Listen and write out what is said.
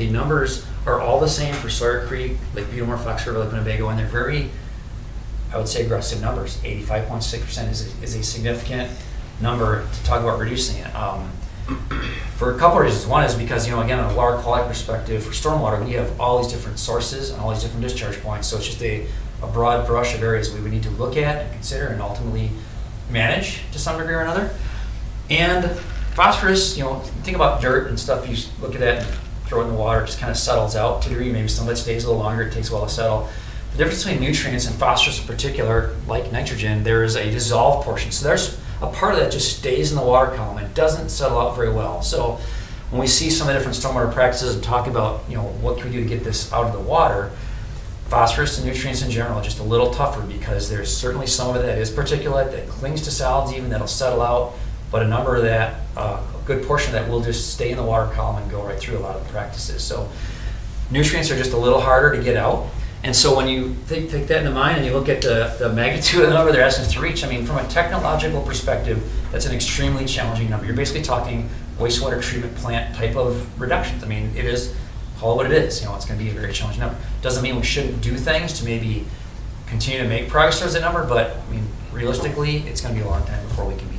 the numbers are all the same for Sawyer Creek, Lake Butte, Fox River, Lake Winnebago, and they're very, I would say, aggressive numbers. 85.6% is a significant number to talk about reducing it. For a couple of reasons. One is because, again, on a water quality perspective, for stormwater, we have all these different sources and all these different discharge points. So it's just a broad brush of areas we would need to look at and consider and ultimately manage to some degree or another. And phosphorus, think about dirt and stuff. You look at that and throw it in the water, it just kind of settles out to a degree. Maybe some of it stays a little longer. It takes a while to settle. The difference between nutrients and phosphorus in particular, like nitrogen, there is a dissolved portion. So there's a part of that just stays in the water column and doesn't settle out very well. So when we see some of the different stormwater practices and talk about, what can we do to get this out of the water, phosphorus and nutrients in general are just a little tougher because there's certainly some of it that is particulate, that clings to solids even, that'll settle out, but a number of that, a good portion of that will just stay in the water column and go right through a lot of the practices. So nutrients are just a little harder to get out. And so when you take that into mind and you look at the magnitude of the number they're asking us to reach, from a technological perspective, that's an extremely challenging number. You're basically talking wastewater treatment plant type of reductions. It is, call it what it is. It's going to be a very challenging number. Doesn't mean we shouldn't do things to maybe continue to make progress towards that number, but realistically, it's going to be a long time before we can be